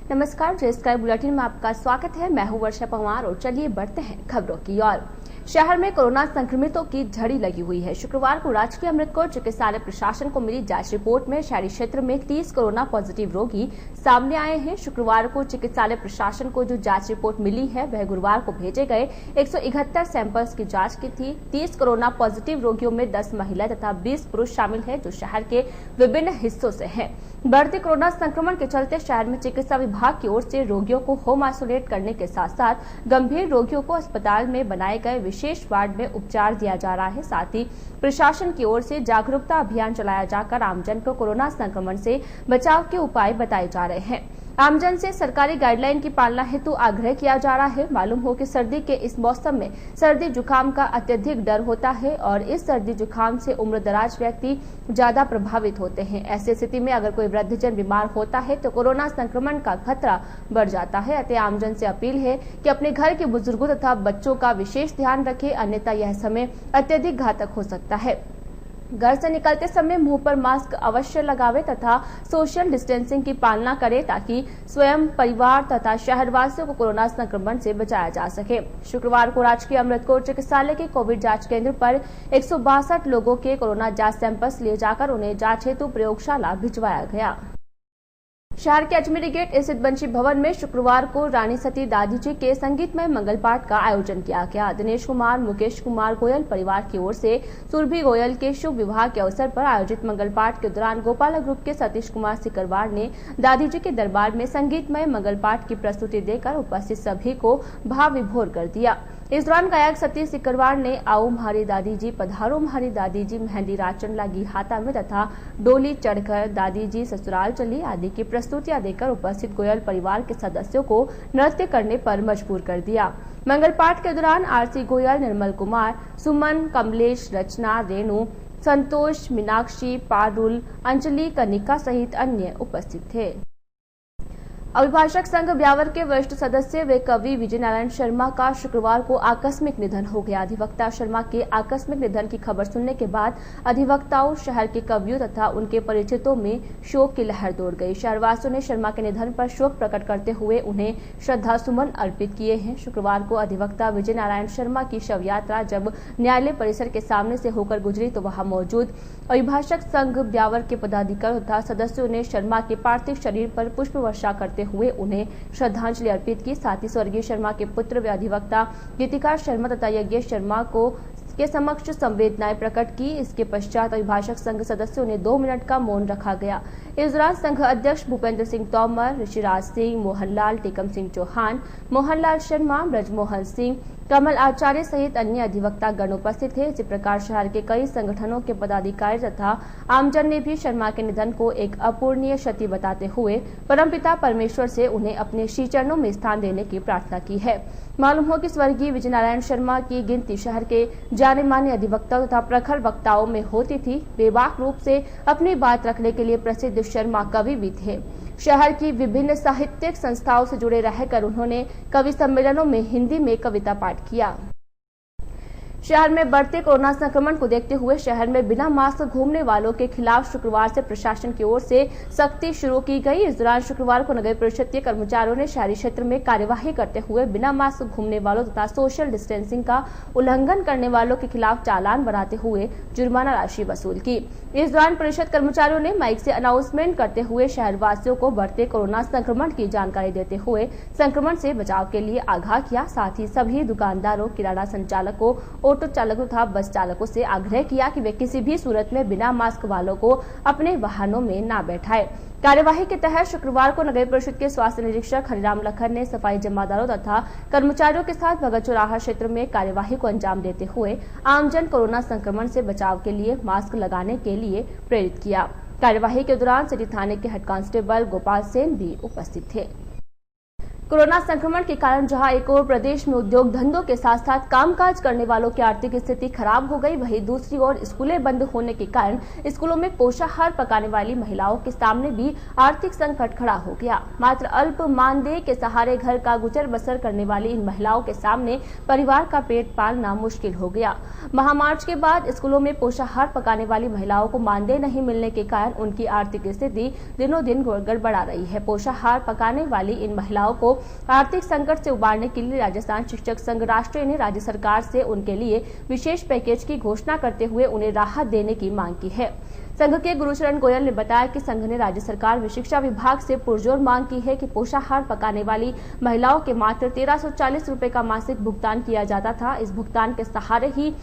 नमस्कार, जे sky bulletin में आपका स्वागत है। मैं हूं वर्षा पवार और चलिए बढ़ते हैं खबरों की ओर। शहर में कोरोना संक्रमितों की झड़ी लगी हुई है। शुक्रवार को राजकीय अमृतकोट चिकित्सालय प्रशासन को मिली जांच रिपोर्ट में शहरी क्षेत्र में 30 कोरोना पॉजिटिव रोगी सामने आए हैं। शुक्रवार को चिकित्सालय प्रशासन को जो जांच रिपोर्ट मिली है वह गुरुवार को भेजे गए 171 सैंपल्स की जांच की थी। 30 कोरोना पॉजिटिव रोगियों में 10 महिला तथा 20 पुरुष शामिल है जो शहर के विभिन्न हिस्सों से हैं। बढ़ते कोरोना संक्रमण के चलते शहर में चिकित्सा विभाग की ओर से रोगियों को होम आइसोलेट करने के साथ साथ गंभीर रोगियों को अस्पताल में बनाए गए विशेष वार्ड में उपचार दिया जा रहा है। साथ ही प्रशासन की ओर से जागरूकता अभियान चलाया जाकर आमजन को कोरोना संक्रमण से बचाव के उपाय बताए जा रहे हैं। आमजन से सरकारी गाइडलाइन की पालना हेतु आग्रह किया जा रहा है। मालूम हो कि सर्दी के इस मौसम में सर्दी जुकाम का अत्यधिक डर होता है और इस सर्दी जुकाम से उम्रदराज व्यक्ति ज्यादा प्रभावित होते हैं। ऐसी स्थिति में अगर कोई वृद्धजन बीमार होता है तो कोरोना संक्रमण का खतरा बढ़ जाता है। अतः आमजन से अपील है कि अपने घर के बुजुर्गों तथा बच्चों का विशेष ध्यान रखें, अन्यथा यह समय अत्यधिक घातक हो सकता है। घर से निकलते समय मुंह पर मास्क अवश्य लगावे तथा सोशल डिस्टेंसिंग की पालना करें ताकि स्वयं, परिवार तथा शहरवासियों को कोरोना संक्रमण से बचाया जा सके। शुक्रवार को राजकीय अमृतकोट चिकित्सालय के कोविड जांच केंद्र पर 162 लोगों के कोरोना जांच सैंपल्स लिए जाकर उन्हें जांच हेतु प्रयोगशाला भिजवाया गया। शहर के अजमेरी गेट स्थित बंशी भवन में शुक्रवार को रानी सती दादी जी के संगीतमय मंगल पाठ का आयोजन किया गया। दिनेश कुमार, मुकेश कुमार गोयल परिवार की ओर से सुरभि गोयल के शुभ विवाह के अवसर पर आयोजित मंगल पाठ के दौरान गोपाला ग्रुप के सतीश कुमार सिकरवार ने दादी जी के दरबार में संगीतमय मंगल पाठ की प्रस्तुति देकर उपस्थित सभी को भाव विभोर कर दिया। इस दौरान गायक सतीश सिकरवार ने आओ म्हारी दादी जी, पधारो म्हारी दादी जी, मेहंदी राचन लागी हाथा में तथा डोली चढ़कर दादी जी ससुराल चली आदि की प्रस्तुतियां देकर उपस्थित गोयल परिवार के सदस्यों को नृत्य करने पर मजबूर कर दिया। मंगल पाठ के दौरान आरसी गोयल, निर्मल कुमार, सुमन, कमलेश, रचना, रेणु, संतोष, मीनाक्षी, पारुल, अंजलि, कनिका सहित अन्य उपस्थित थे। अभिभाषक संघ ब्यावर के वरिष्ठ सदस्य व कवि विजय नारायण शर्मा का शुक्रवार को आकस्मिक निधन हो गया। अधिवक्ता शर्मा के आकस्मिक निधन की खबर सुनने के बाद अधिवक्ताओं, शहर के कवियों तथा उनके परिचितों में शोक की लहर दौड़ गई। शहरवासियों ने शर्मा के निधन पर शोक प्रकट करते हुए उन्हें श्रद्धा सुमन अर्पित किए हैं। शुक्रवार को अधिवक्ता विजय नारायण शर्मा की शव यात्रा जब न्यायालय परिसर के सामने से होकर गुजरी तो वहां मौजूद अभिभाषक संघ ब्यावर के पदाधिकारियों तथा सदस्यों ने शर्मा के पार्थिव शरीर पर पुष्प वर्षा करते हुए उन्हें श्रद्धांजलि अर्पित की। साथ ही स्वर्गीय शर्मा के पुत्र व अधिवक्ता गीतिकार शर्मा तथा यज्ञेश शर्मा के समक्ष संवेदनाएं प्रकट की। इसके पश्चात अभिभाषक संघ सदस्यों ने 2 मिनट का मौन रखा गया। इस दौरान संघ अध्यक्ष भूपेंद्र सिंह तोमर, ऋषिराज सिंह, मोहनलाल, टेकम सिंह चौहान, मोहनलाल शर्मा, ब्रजमोहन सिंह, कमल आचार्य सहित अन्य अधिवक्ता गण उपस्थित थे। इसी प्रकार शहर के कई संगठनों के पदाधिकारी तथा आमजन ने भी शर्मा के निधन को एक अपूरणीय क्षति बताते हुए परमपिता परमेश्वर से उन्हें अपने श्री चरणों में स्थान देने की प्रार्थना की है। मालूम हो कि स्वर्गीय विजय नारायण शर्मा की गिनती शहर के जाने माने अधिवक्ता तथा प्रखर वक्ताओं में होती थी। बेबाक रूप से अपनी बात रखने के लिए प्रसिद्ध शर्मा कवि भी थे। शहर की विभिन्न साहित्यिक संस्थाओं से जुड़े रहकर उन्होंने कवि सम्मेलनों में हिंदी में कविता पाठ किया। शहर में बढ़ते कोरोना संक्रमण को देखते हुए शहर में बिना मास्क घूमने वालों के खिलाफ शुक्रवार से प्रशासन की ओर से सख्ती शुरू की गई। इस दौरान शुक्रवार को नगर परिषद के कर्मचारियों ने शहरी क्षेत्र में कार्यवाही करते हुए बिना मास्क घूमने वालों तथा सोशल डिस्टेंसिंग का उल्लंघन करने वालों के खिलाफ चालान बनाते हुए जुर्माना राशि वसूल की। इस दौरान परिषद कर्मचारियों ने माइक से अनाउंसमेंट करते हुए शहरवासियों को बढ़ते कोरोना संक्रमण की जानकारी देते हुए संक्रमण से बचाव के लिए आगाह किया। साथ ही सभी दुकानदारों, किराना संचालकों, ऑटो चालकों तथा बस चालकों से आग्रह किया कि वे किसी भी सूरत में बिना मास्क वालों को अपने वाहनों में न बैठाएं। कार्यवाही के तहत शुक्रवार को नगर परिषद के स्वास्थ्य निरीक्षक हरिराम लखन ने सफाई जमादारों तथा कर्मचारियों के साथ भगत चौराहा क्षेत्र में कार्यवाही को अंजाम देते हुए आमजन कोरोना संक्रमण से बचाव के लिए मास्क लगाने के लिए प्रेरित किया। कार्यवाही के दौरान सिटी थाने के हेड कांस्टेबल गोपाल सेन भी उपस्थित थे। कोरोना संक्रमण के कारण जहां एक ओर प्रदेश में उद्योग धंधों के साथ साथ कामकाज करने वालों की आर्थिक स्थिति खराब हो गई, वहीं दूसरी ओर स्कूलें बंद होने के कारण स्कूलों में पोषाहार पकाने वाली महिलाओं के सामने भी आर्थिक संकट खड़ा हो गया। मात्र अल्प मानदेय के सहारे घर का गुजर बसर करने वाली इन महिलाओं के सामने परिवार का पेट पालना मुश्किल हो गया। महामार्च के बाद स्कूलों में पोषाहार पकाने वाली महिलाओं को मानदेय नहीं मिलने के कारण उनकी आर्थिक स्थिति दिनों दिन गड़बड़ा रही है। पोषाहार पकाने वाली इन महिलाओं को आर्थिक संकट से उबारने के लिए राजस्थान शिक्षक संघ राष्ट्रीय ने राज्य सरकार से उनके लिए विशेष पैकेज की घोषणा करते हुए उन्हें राहत देने की मांग की है। संघ के गुरुचरण गोयल ने बताया कि संघ ने राज्य सरकार व शिक्षा विभाग से पुरजोर मांग की है कि पोषाहार पकाने वाली महिलाओं के मात्र 1340 रुपए का मासिक भुगतान किया जाता था। इस भुगतान के सहारे ही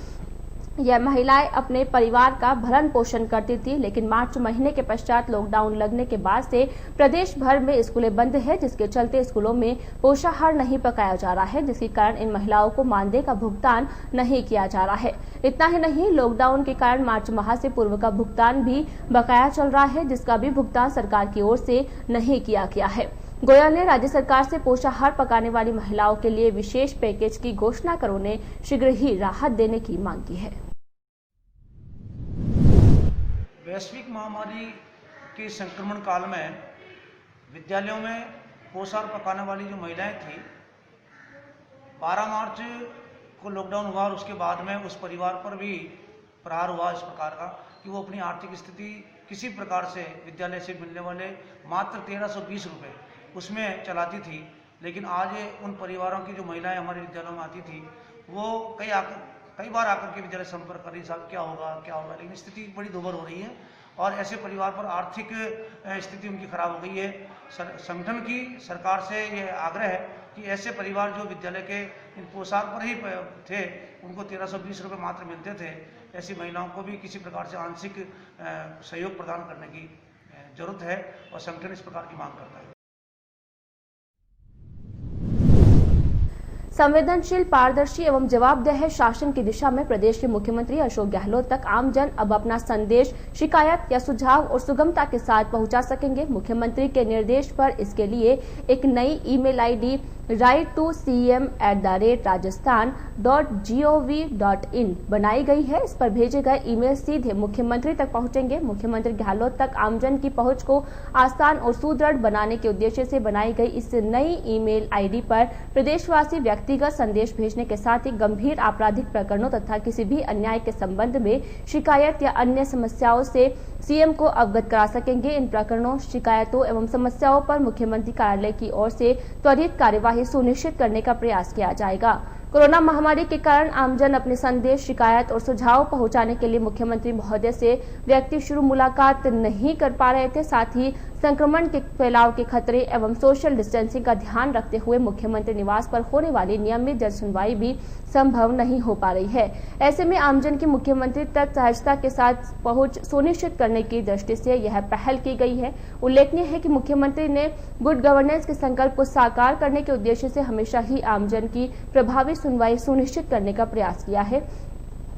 यह महिलाएं अपने परिवार का भरण पोषण करती थी, लेकिन मार्च महीने के पश्चात लॉकडाउन लगने के बाद से प्रदेश भर में स्कूलें बंद है, जिसके चलते स्कूलों में पोषाहार नहीं पकाया जा रहा है, जिसके कारण इन महिलाओं को मानदेय का भुगतान नहीं किया जा रहा है। इतना ही नहीं, लॉकडाउन के कारण मार्च माह से पूर्व का भुगतान भी बकाया चल रहा है, जिसका भी भुगतान सरकार की ओर से नहीं किया गया है। गोयल ने राज्य सरकार से पोषाहार पकाने वाली महिलाओं के लिए विशेष पैकेज की घोषणा कर उन्हें शीघ्र ही राहत देने की मांग की है। वैश्विक महामारी के संक्रमण काल में विद्यालयों में पोषाहार पकाने वाली जो महिलाएं थी, 12 मार्च को लॉकडाउन हुआ और उसके बाद में उस परिवार पर भी प्रहार हुआ इस प्रकार का कि वो अपनी आर्थिक स्थिति किसी प्रकार से विद्यालय से मिलने वाले मात्र 1320 रुपये उसमें चलाती थी। लेकिन आज उन परिवारों की जो महिलाएं हमारे विद्यालयों में आती थी, वो कई बार आकर के विद्यालय संपर्क कर रही, साहब क्या होगा, लेकिन स्थिति बड़ी दुर्भर हो रही है और ऐसे परिवार पर आर्थिक स्थिति उनकी खराब हो गई है। संगठन की सरकार से ये आग्रह है कि ऐसे परिवार जो विद्यालय के इन पोशाक पर ही थे, उनको 1320 रुपये मात्र मिलते थे, ऐसी महिलाओं को भी किसी प्रकार से आंशिक सहयोग प्रदान करने की जरूरत है और संगठन इस प्रकार की मांग करता है। संवेदनशील, पारदर्शी एवं जवाबदेह शासन की दिशा में प्रदेश के मुख्यमंत्री अशोक गहलोत तक आमजन अब अपना संदेश, शिकायत या सुझाव और सुगमता के साथ पहुंचा सकेंगे। मुख्यमंत्री के निर्देश पर इसके लिए एक नई ईमेल आईडी write2cm@rajasthan.gov.in बनाई गई है। इस पर भेजे गए ईमेल सीधे मुख्यमंत्री तक पहुंचेंगे। मुख्यमंत्री गहलोत तक आमजन की पहुंच को आसान और सुदृढ़ बनाने के उद्देश्य से बनाई गई इस नई ईमेल आईडी पर प्रदेशवासी व्यक्तिगत संदेश भेजने के साथ ही गंभीर आपराधिक प्रकरणों तथा किसी भी अन्याय के संबंध में शिकायत या अन्य समस्याओं से सीएम को अवगत करा सकेंगे। इन प्रकरणों, शिकायतों एवं समस्याओं पर मुख्यमंत्री कार्यालय की ओर से त्वरित कार्यवाही सुनिश्चित करने का प्रयास किया जाएगा। कोरोना महामारी के कारण आमजन अपने संदेश, शिकायत और सुझाव पहुंचाने के लिए मुख्यमंत्री महोदय से व्यक्ति शुरू मुलाकात नहीं कर पा रहे थे। साथ ही संक्रमण के फैलाव के खतरे एवं सोशल डिस्टेंसिंग का ध्यान रखते हुए मुख्यमंत्री निवास पर होने वाली नियमित जन सुनवाई भी संभव नहीं हो पा रही है। ऐसे में आमजन की मुख्यमंत्री तक सहजता के साथ पहुंच सुनिश्चित करने की दृष्टि से यह पहल की गई है। उल्लेखनीय है कि मुख्यमंत्री ने गुड गवर्नेंस के संकल्प को साकार करने के उद्देश्य से हमेशा ही आमजन की प्रभावी सुनवाई सुनिश्चित करने का प्रयास किया है।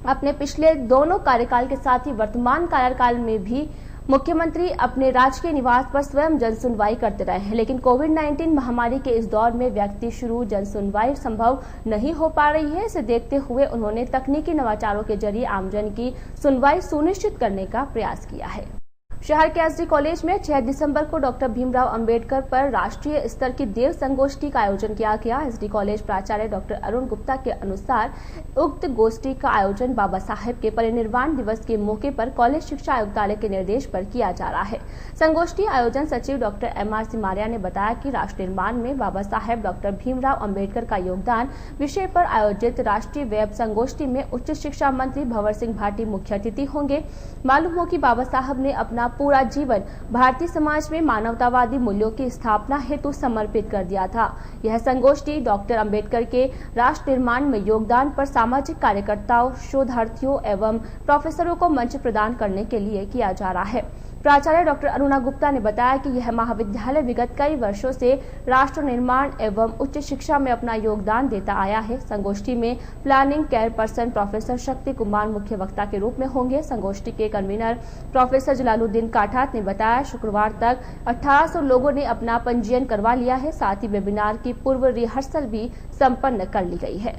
अपने पिछले दोनों कार्यकाल के साथ ही वर्तमान कार्यकाल में भी मुख्यमंत्री अपने राजकीय निवास पर स्वयं जन सुनवाई करते रहे हैं, लेकिन कोविड-19 महामारी के इस दौर में व्यक्ति शुरू जन सुनवाई संभव नहीं हो पा रही है। इसे देखते हुए उन्होंने तकनीकी नवाचारों के जरिए आमजन की सुनवाई सुनिश्चित करने का प्रयास किया है। शहर के एसडी कॉलेज में 6 दिसंबर को डॉक्टर भीमराव अंबेडकर पर राष्ट्रीय स्तर की देव संगोष्ठी का आयोजन किया गया। एसडी कॉलेज प्राचार्य डॉक्टर अरुण गुप्ता के अनुसार उक्त गोष्ठी का आयोजन बाबा साहेब के परिनिर्वाण दिवस के मौके पर कॉलेज शिक्षा आयुक्तालय के निर्देश पर किया जा रहा है। संगोष्ठी आयोजन सचिव डॉक्टर MR सिमारिया ने बताया कि राष्ट्र निर्माण में बाबा साहेब डॉक्टर भीमराव अंबेडकर का योगदान विषय पर आयोजित राष्ट्रीय वेब संगोष्ठी में उच्च शिक्षा मंत्री भंवर सिंह भाटी मुख्य अतिथि होंगे। मालूम हो कि बाबा साहब ने अपना पूरा जीवन भारतीय समाज में मानवतावादी मूल्यों की स्थापना हेतु समर्पित कर दिया था। यह संगोष्ठी डॉक्टर अंबेडकर के राष्ट्र निर्माण में योगदान पर सामाजिक कार्यकर्ताओं, शोधार्थियों एवं प्रोफेसरों को मंच प्रदान करने के लिए किया जा रहा है। प्राचार्य डॉक्टर अरुणा गुप्ता ने बताया कि यह महाविद्यालय विगत कई वर्षों से राष्ट्र निर्माण एवं उच्च शिक्षा में अपना योगदान देता आया है। संगोष्ठी में planning care person professor Shakti Kumar मुख्य वक्ता के रूप में होंगे। संगोष्ठी के कन्वीनर प्रोफेसर जलालुद्दीन काठात ने बताया, शुक्रवार तक 1800 लोगों ने अपना पंजीयन करवा लिया है। साथ ही वेबिनार की पूर्व रिहर्सल भी संपन्न कर ली गई है।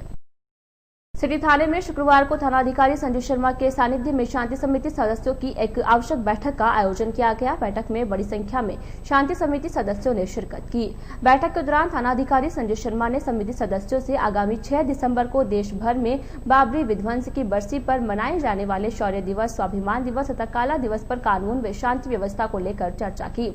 सिटी थाने में शुक्रवार को थानाधिकारी संजय शर्मा के सानिध्य में शांति समिति सदस्यों की एक आवश्यक बैठक का आयोजन किया गया। बैठक में बड़ी संख्या में शांति समिति सदस्यों ने शिरकत की। बैठक के दौरान थानाधिकारी संजय शर्मा ने समिति सदस्यों से आगामी 6 दिसंबर को देश भर में बाबरी विध्वंस की बरसी पर मनाए जाने वाले शौर्य दिवस, स्वाभिमान दिवस तथा काला दिवस पर कानून व शांति व्यवस्था को लेकर चर्चा की।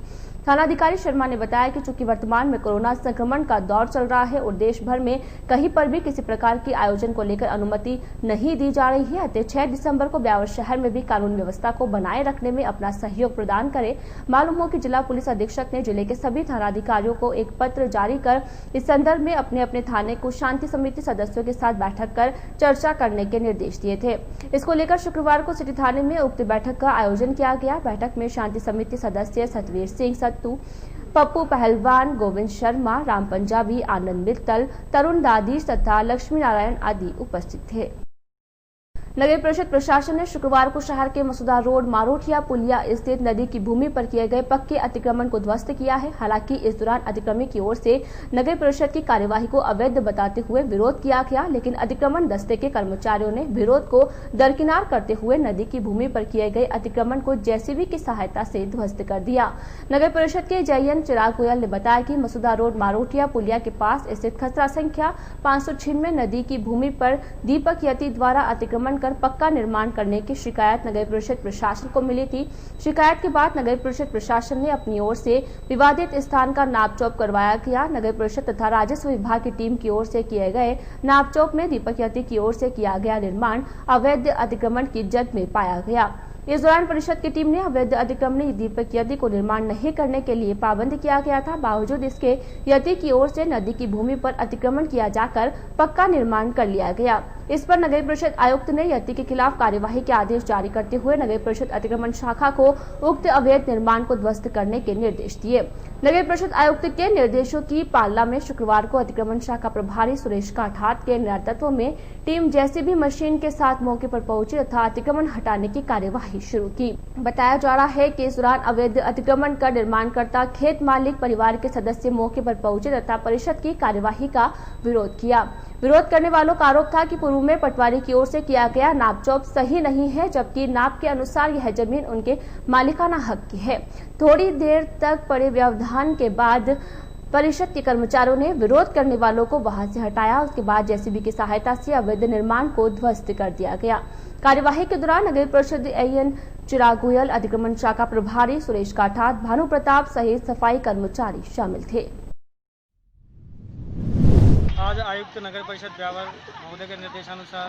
थानाधिकारी शर्मा ने बताया कि चूंकि वर्तमान में कोरोना संक्रमण का दौर चल रहा है और देश भर में कहीं पर भी किसी प्रकार की आयोजन को लेकर अनुमति नहीं दी जा रही है, अतः 6 दिसंबर को ब्यावर शहर में भी कानून व्यवस्था को बनाए रखने में अपना सहयोग प्रदान करें। मालूम हो कि जिला पुलिस अधीक्षक ने जिले के सभी थानाधिकारियों को एक पत्र जारी कर इस संदर्भ में अपने अपने थाने को शांति समिति सदस्यों के साथ बैठक कर चर्चा करने के निर्देश दिए थे। इसको लेकर शुक्रवार को सिटी थाने में उक्त बैठक का आयोजन किया गया। बैठक में शांति समिति सदस्य सतवीर सिंह सत्तू, पप्पू पहलवान, गोविंद शर्मा, राम पंजाबी, आनंद मित्तल, तरुण दादीश तथा लक्ष्मी नारायण आदि उपस्थित थे। नगर परिषद प्रशासन ने शुक्रवार को शहर के मसूदा रोड मारोठिया पुलिया स्थित नदी की भूमि पर किए गए पक्के अतिक्रमण को ध्वस्त किया है। हालांकि इस दौरान अतिक्रमी की ओर से नगर परिषद की कार्यवाही को अवैध बताते हुए विरोध किया गया, लेकिन अतिक्रमण दस्ते के कर्मचारियों ने विरोध को दरकिनार करते हुए नदी की भूमि पर किए गए अतिक्रमण को जेसीबी की सहायता से ध्वस्त कर दिया। नगर परिषद के जयन चिराग गोयल ने बताया कि मसूदा रोड मारोठिया पुलिया के पास स्थित खसरा संख्या 596 नदी की भूमि पर दीपक यति द्वारा अतिक्रमण कर पक्का निर्माण करने की शिकायत नगर परिषद प्रशासन को मिली थी। शिकायत के बाद नगर परिषद प्रशासन ने अपनी ओर से विवादित स्थान का नापचौप करवाया गया। नगर परिषद तथा राजस्व विभाग की टीम की ओर से किए गए नापचौप में दीपक यति की ओर से किया गया निर्माण अवैध अतिक्रमण की जद में पाया गया। इस दौरान परिषद की टीम ने अवैध अतिक्रमण दीपक यति को निर्माण नहीं करने के लिए पाबंद किया गया था। बावजूद इसके यति की ओर से नदी की भूमि पर अतिक्रमण किया जाकर पक्का निर्माण कर लिया गया। इस पर नगर परिषद आयुक्त ने यति के खिलाफ कार्यवाही के आदेश जारी करते हुए नगर परिषद अतिक्रमण शाखा को उक्त अवैध निर्माण को ध्वस्त करने के निर्देश दिए। नगर परिषद आयुक्त के निर्देशों की पालना में शुक्रवार को अतिक्रमण शाखा प्रभारी सुरेश काठात के नेतृत्व में टीम जेसीबी मशीन के साथ मौके पर पहुंची तथा अतिक्रमण हटाने की कार्यवाही शुरू की। बताया जा रहा है कि इस दौरान अवैध अतिक्रमण का निर्माणकर्ता खेत मालिक परिवार के सदस्य मौके पर पहुंचे तथा परिषद की कार्यवाही का विरोध किया। विरोध करने वालों का आरोप था कि पूर्व में पटवारी की ओर से किया गया नापचौप सही नहीं है, जबकि नाप के अनुसार यह जमीन उनके मालिकाना हक की है। थोड़ी देर तक पड़े व्यवधान के बाद परिषद के कर्मचारियों ने विरोध करने वालों को वहां से हटाया। उसके बाद जेसीबी की सहायता से अवैध निर्माण को ध्वस्त कर दिया गया। कार्यवाही के दौरान नगर परिषद एएन चिराग गोयल, अतिक्रमण शाखा प्रभारी सुरेश काठात, भानु प्रताप सहित सफाई कर्मचारी शामिल थे। आज आयुक्त नगर परिषद ब्यावर महोदय के निर्देशानुसार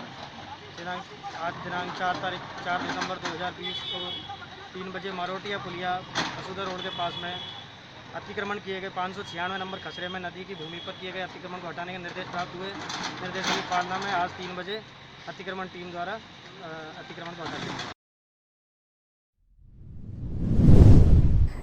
आज दिनांक 4 दिसंबर 2020 को 3 बजे मारोटिया पुलिया मसूदा रोड के पास में अतिक्रमण किए गए 596 नंबर खसरे में नदी की भूमि पर किए गए अतिक्रमण को हटाने के निर्देश प्राप्त हुए। निर्देशों की पालना में आज 3 बजे अतिक्रमण टीम द्वारा अतिक्रमण को हटा दिया।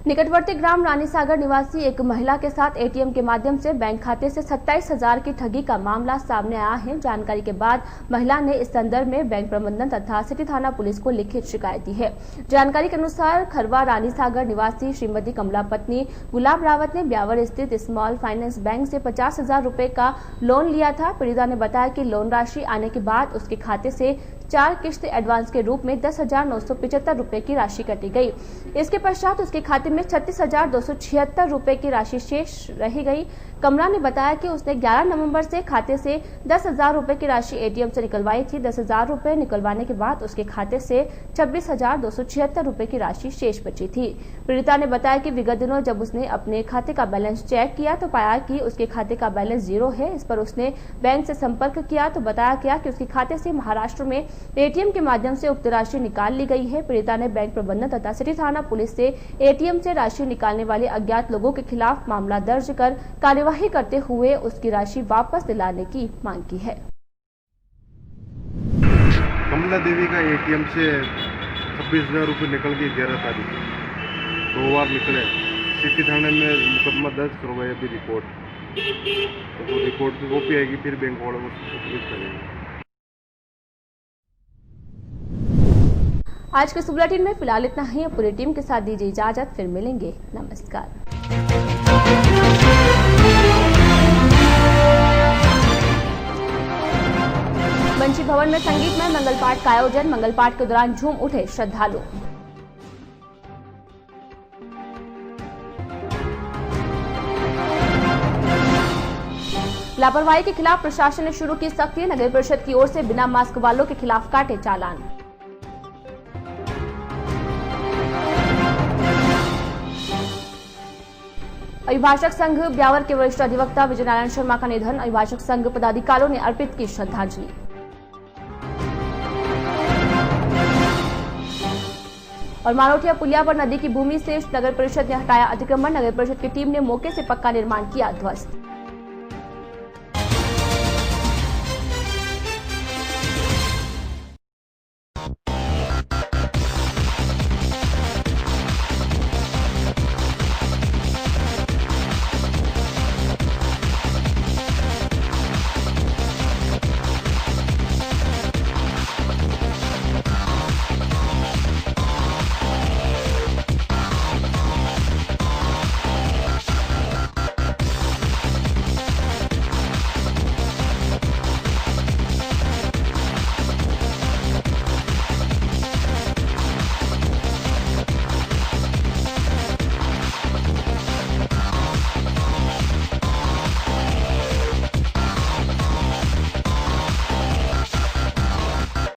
निकटवर्ती ग्राम रानीसागर निवासी एक महिला के साथ एटीएम के माध्यम से बैंक खाते से 27,000 की ठगी का मामला सामने आया है। जानकारी के बाद महिला ने इस संदर्भ में बैंक प्रबंधन तथा सिटी थाना पुलिस को लिखित शिकायत दी है। जानकारी के अनुसार खरवा रानीसागर निवासी श्रीमती कमला पत्नी गुलाब रावत ने ब्यावर स्थित स्मॉल फाइनेंस बैंक से 50,000 रुपए का लोन लिया था। पीड़िता ने बताया कि लोन राशि आने के बाद उसके खाते से 4 किस्त एडवांस के रूप में 10,975 रुपए की राशि कटी गई। इसके पश्चात उसके खाते में 36,276 रुपए की राशि शेष रह गई। कमला ने बताया कि उसने 11 नवंबर से खाते से 10,000 रुपए की राशि एटीएम से निकलवाई थी। 10,000 रुपए निकलवाने के बाद उसके खाते से 26,276 रुपए की राशि शेष बची थी। पीड़िता ने बताया कि विगत दिनों जब उसने अपने खाते का बैलेंस चेक किया तो पाया कि उसके खाते का बैलेंस 0 है। इस पर उसने बैंक से संपर्क किया तो बताया गया कि उसके खाते से महाराष्ट्र में एटीएम के माध्यम से उक्त राशि निकाल ली गई है। पीड़िता ने बैंक प्रबंधन तथा सिटी थाना पुलिस से एटीएम से राशि निकालने वाले अज्ञात लोगों के खिलाफ मामला दर्ज कर कार्यवाही करते हुए उसकी राशि वापस दिलाने की मांग की है। कमला देवी का एटीएम से 26,000 रुपये निकल गए 11 तारीख को। 2 बार निकले। सिटी थाने में मुकदमा दर्ज करवाया अभी रिपोर्ट, तो वो रिपोर्ट की कॉपी आएगी, फिर बैंक वाले उसको सबमिट करेंगे। आज के इस बुलेटिन में फिलहाल इतना ही। पूरी टीम के साथ दीजिए इजाजत, फिर मिलेंगे। नमस्कार। बंशी भवन में संगीतमय मंगल पाठ का आयोजन। मंगल पाठ के दौरान झूम उठे श्रद्धालु। लापरवाही के खिलाफ प्रशासन ने शुरू की सख्ती। नगर परिषद की ओर से बिना मास्क वालों के खिलाफ काटे चालान। अभिभाषक संघ ब्यावर के वरिष्ठ अधिवक्ता विजय नारायण शर्मा का निधन। अभिभाषक संघ पदाधिकारियों ने अर्पित की श्रद्धांजलि। और मारोटिया पुलिया पर नदी की भूमि से नगर परिषद ने हटाया अतिक्रमण। नगर परिषद की टीम ने मौके से पक्का निर्माण किया ध्वस्त।